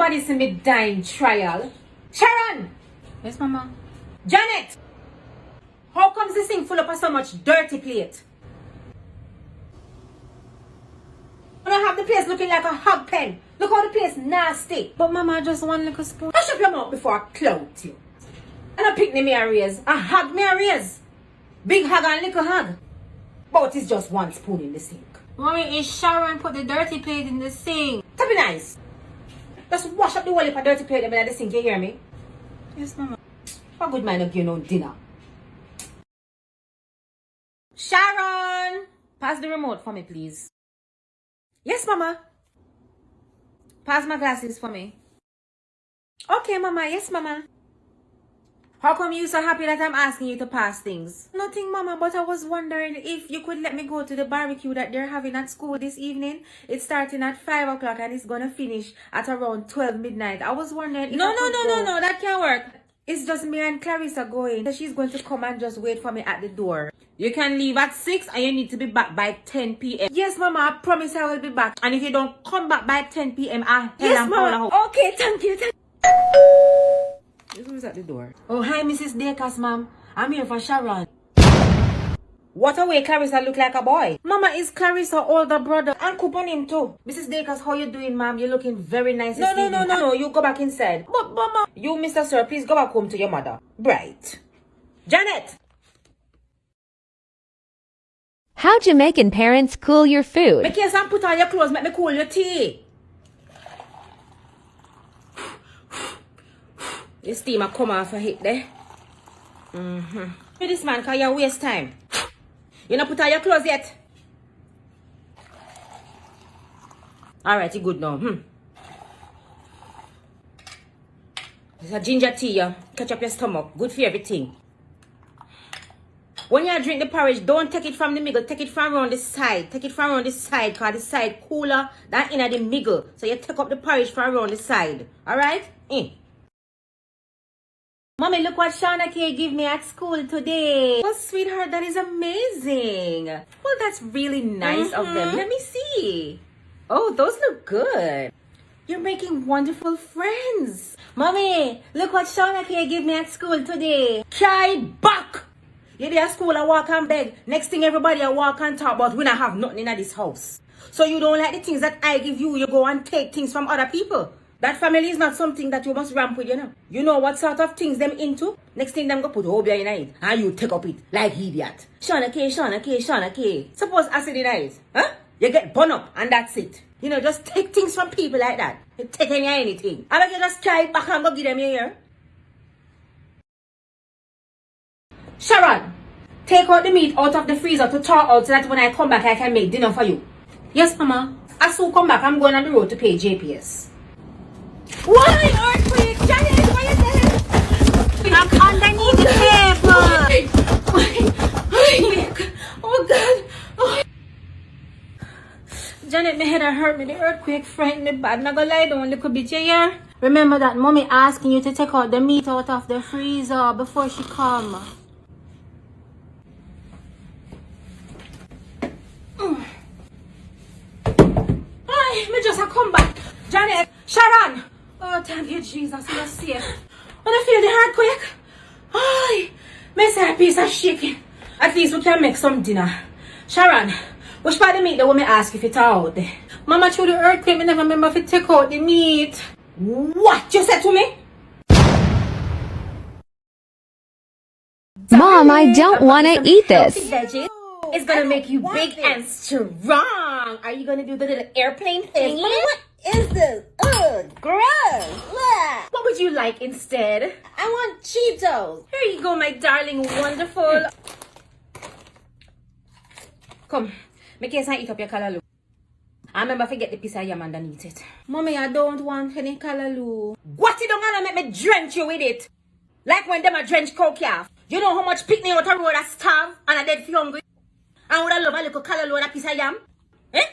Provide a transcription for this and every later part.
nobody see me dying trial. Sharon! Yes, Mama. Janet! How comes this thing full up of so much dirty plate? I don't have the place looking like a hog pen. Look how the place nasty. But Mama, just one little spoon. Hush up your mouth before I clout you. And I pick me a raise. A hog me a raise. Big hog and little hog. But it's just one spoon in the sink. Mommy, is Sharon put the dirty plate in the sink? That be nice. Just wash up the whole heap of dirty plate in the sink, you hear me? Yes, Mama. A good man of give no dinner. Sharon! Pass the remote for me, please. Yes, Mama. Pass my glasses for me. Okay, Mama. Yes, Mama. How come you so happy that I'm asking you to pass things? Nothing, Mama, but I was wondering if you could let me go to the barbecue that they're having at school this evening. It's starting at 5 o'clock and it's gonna finish at around 12 midnight. I was wondering if No, that can't work. It's just me and Clarissa going. So she's going to come and just wait for me at the door. You can leave at 6 and you need to be back by 10 p.m. Yes, Mama, I promise I will be back. And if you don't come back by 10 p.m., Yes, Mama. Okay, thank you. Who's at the door? Oh, hi, Mrs. Dacus, ma'am. I'm here for Sharon. What a way Clarissa look like a boy. Mama, is Clarissa older brother and coupon him too. Mrs. Dacus, how you doing, ma'am? You're looking very nice. No, you go back inside. But, Mama. You, Mr. Sir, please go back home to your mother. Right. Janet! How Jamaican parents cool your food. Make your son put on your clothes, make me cool your tea. The steamer come off a hit there. This man, cause you waste time. You not put on your clothes yet? Alright, you good now. It's a ginger tea, yeah. Catch up your stomach. Good for everything. When you drink the porridge, don't take it from the middle. Take it from around the side. Take it from around the side, cause the side cooler than in the middle. So you take up the porridge from around the side. Alright? Mommy, look what Shauna K gave me at school today. Oh, sweetheart, that is amazing. Well, that's really nice of them. Let me see. Oh, those look good. You're making wonderful friends. Mommy, look what Shauna K gave me at school today. Try back. You're there at school, I walk and beg. Next thing everybody I walk and talk about, we don't have nothing in this house. So you don't like the things that I give you, you go and take things from other people. That family is not something that you must ramp with, you know. You know what sort of things them into? Next thing them go put Obia in it. And you take up it like idiot. Shauna K. Suppose acid in it. Huh? You get burned up and that's it. You know, just take things from people like that. You take anything. I beg you just try it back and go give them here. Sharon, take out the meat out of the freezer to thaw out so that when I come back I can make dinner for you. Yes, Mama. As soon come back, I'm going on the road to pay JPS. Why earthquake? Janet, what is this? I'm underneath the table. Oh, God. Oh. Janet, my head hurt me. The earthquake frightened me bad. Not gonna lie down a little bit, yeah? Remember that Mommy asking you to take out the meat out of the freezer before she come. Ay, me just come back. Janet, Sharon. Oh, thank you, Jesus. You're safe. When I feel the earthquake, ay, me say a piece of chicken. At least we can make some dinner. Sharon, which part of the meat that we may ask if it's out there? Mama, through the earthquake, I never remember if you take out the meat. What you said to me? Mom, I don't want to eat this. Veggies. It's gonna make you big and strong. Are you gonna do the little airplane thing? What is this? Ugh, gross. Blah. What would you like instead? I want Cheetos. Here you go, my darling, wonderful. Come, make your son eat up your callaloo. I remember forget the piece of yam underneath it. Mommy, I don't want any callaloo. What you don't wanna make me drench you with it? Like when them a drench cow calf. You know how much picnic out a road a starve and a dead for hungry? And would I love a little callaloo and a piece of yam? Eh?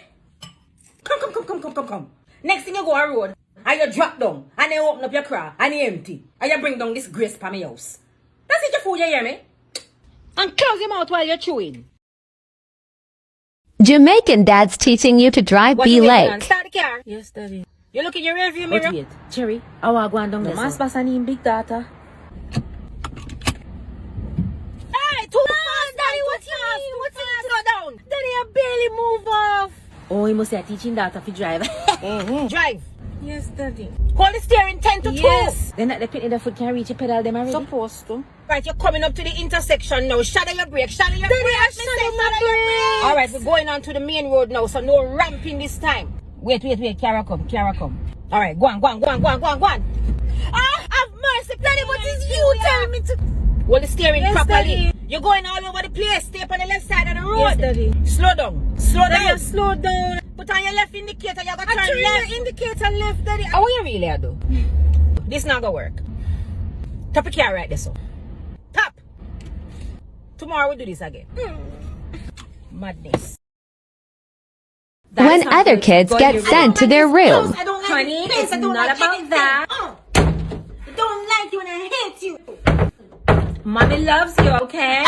Come. Next thing you go a road and you drop down and then open up your car and you empty. And you bring down this grace for my house. That's it your food, you hear me? And close your mouth while you're chewing. Jamaican dad's teaching you to drive What Bee you making, Lake. man? Start the car. Yes, Daddy. You look in your rearview mirror. Wait, Cherry, I want to go on down there. Mas basa ni big data. Hey, too fast, Daddy. What's yours? What's it? Slow down. Daddy, I barely move off. Oh, he must say teaching data to drive. Drive. Yes, Daddy. Hold the steering 10 to 2. Yes. Then at the pit in the foot can reach a pedal them already. Supposed to. Right, you're coming up to the intersection now. Shadow your brake. Shadow your brake. Shadow your brake. All right, we're going on to the main road now, so no ramping this time. Wait. Kiara come. All right, go on. Ah, have mercy, Daddy. What is you telling me to? Hold the steering properly. Daddy. You're going all over the place. Stay up on the left side of the road. Yes, Daddy. Slow down. Daddy, slow down. Put on your left indicator. You got to I turn turn left. your indicator left, Daddy. How you really are do? This not gonna work. Tap a car right there, so. Tap. Tomorrow we'll do this again. Madness. When other kids get sent to their room. I don't like Honey, it's not about that. I don't like you and I hate you. Mommy loves you, okay?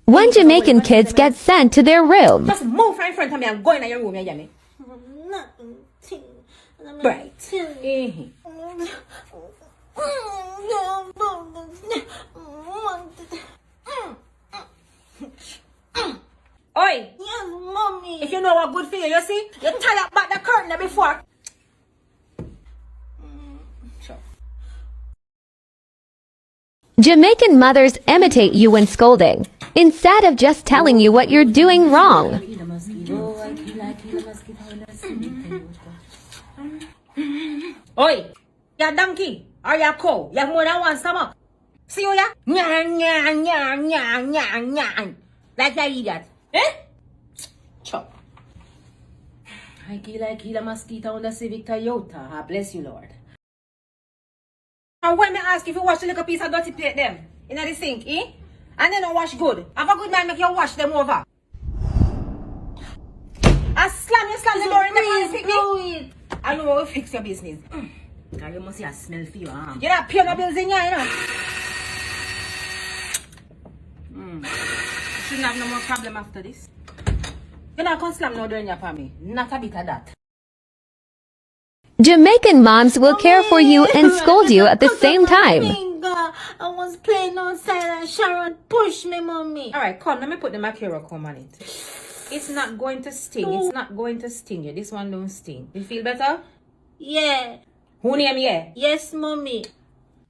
When Jamaican kids get sent to their room. Just move right in front of me and go in your room, you hear me? Right. Oi! Yes, mommy. If you know what good for you see? You tie up back the curtain there before. Sure. Jamaican mothers imitate you when scolding, instead of just telling you what you're doing wrong. Oi! Ya donkey! Or ya cow? You have more than one stomach. See you ya? Nyan. Like that idiot. Eh? Chop. I kill a mosquito on the Civic Toyota. Ah, bless you, Lord. And when me ask if you wash a little piece of dirty plate them in the sink, eh? And then don't wash good. Have a good man make you wash them over. And slam the door in the morning, pick me. I know how to fix your business. God, you must see a smell for you, huh? You not pay no bills in here, you know. You shouldn't have no more problem after this. You're not going to slam no door in your family. Not a bit of that. Jamaican moms will care for you and scold you at the same time. I was playing outside and Sharon pushed me, mommy. Alright, come, let me put the Macaro comb on it. It's not going to sting. It's not going to sting you. This one don't sting. You feel better? Yeah. Who name you? Yes, mommy.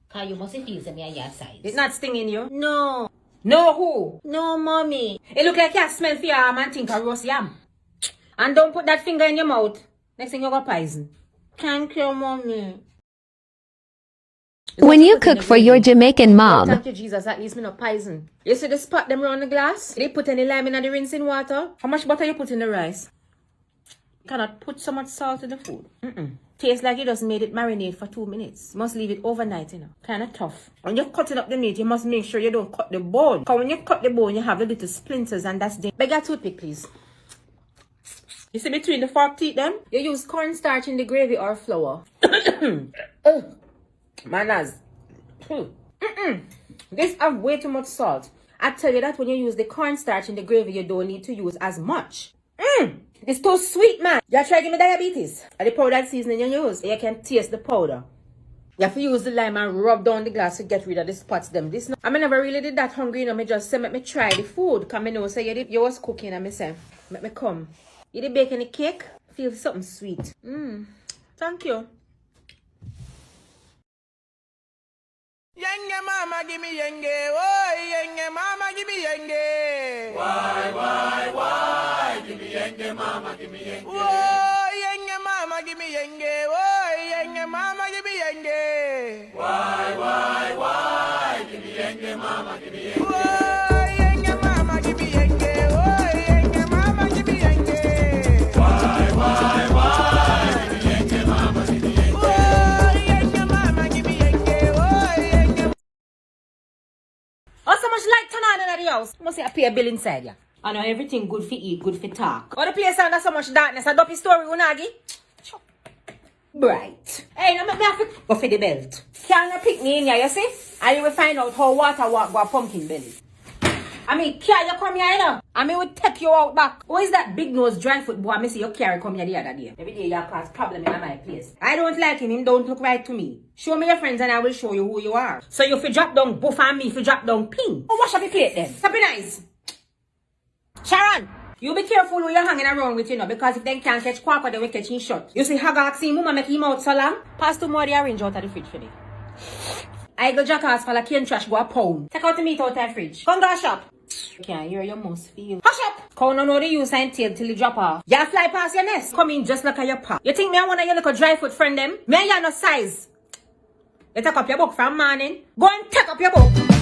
Cause you must feel some of your size. It's not stinging you? No. No who? No, mommy. It look like you smell for your arm and think of roast yam. And don't put that finger in your mouth. Next thing you got poison. Thank you, mommy. When you cook for your Jamaican Oh, mom, thank you, Jesus. At least me no poison. You see the spot them around the glass? They put any lime in the rinsing water? How much butter you put in the rice? You cannot put so much salt in the food. Tastes like you just made it marinate for 2 minutes. Must leave it overnight, you know. Kind of tough. When you're cutting up the meat, you must make sure you don't cut the bone. Because when you cut the bone, you have the little splinters and that's dangerous. Beg a toothpick, please. You see between the fork teeth them? You use cornstarch in the gravy or flour. Manners. This have way too much salt. I tell you that when you use the cornstarch in the gravy, you don't need to use as much. It's too sweet, man. You try to give me diabetes. And the powdered seasoning you use, you can taste the powder. You have to use the lime and rub down the glass to get rid of the spots them. This I never really did that hungry, you know. Me just say, let me try the food. Because I know, say, you was cooking and me say, let me come. You did bake any cake? Feel something sweet. Thank you. Yenge mama give me yenge, oh yenge mama give me yenge. Why? Give me yenge mama, give me yenge. Oh yenge mama give me yenge, oh yenge mama give me yenge. Why? Give me yenge mama, give me yenge. Oh yenge mama give me yenge, oh yenge mama give me yenge. Why? Give me yenge mama, give me yenge. Oh yenge mama give me yenge, oh yenge. Oh, so much light turn on in the house. Must say I pay a bill inside ya. I know everything good for eat, good for talk. Oh, the place under so much darkness. A dopey story, Unagi. Bright. Hey, now me have to go for the belt. Can't you pick me in here, you see? And you will find out how water walk go a pumpkin belly. I mean, carry you come here, you know. I mean, we take you out back. Who is that big nose dry foot boy? I see you carry come here the other day. Every day you cause problem in my place. I don't like him. Him don't look right to me. Show me your friends and I will show you who you are. So you fi drop down buff and me fi drop down pink. Oh, wash up your plate then. Happy nice. Sharon, you be careful who you're hanging around with, you know, because if they can't catch Quacker, they will catch him shot. You see Haggard see mama make him out so long? Pass 2 more of the orange out of the fridge for me. I go jackass for like cane trash go a pound. Take out the meat out of the fridge. Come go shop. You can't hear your must feel. Hush up! Come on, know the use and tail till you drop off. You fly past your nest. Come in just like a your pop. You think me I want your little dry foot friend them? Me and you no size. You take up your book from morning. Go and take up your book.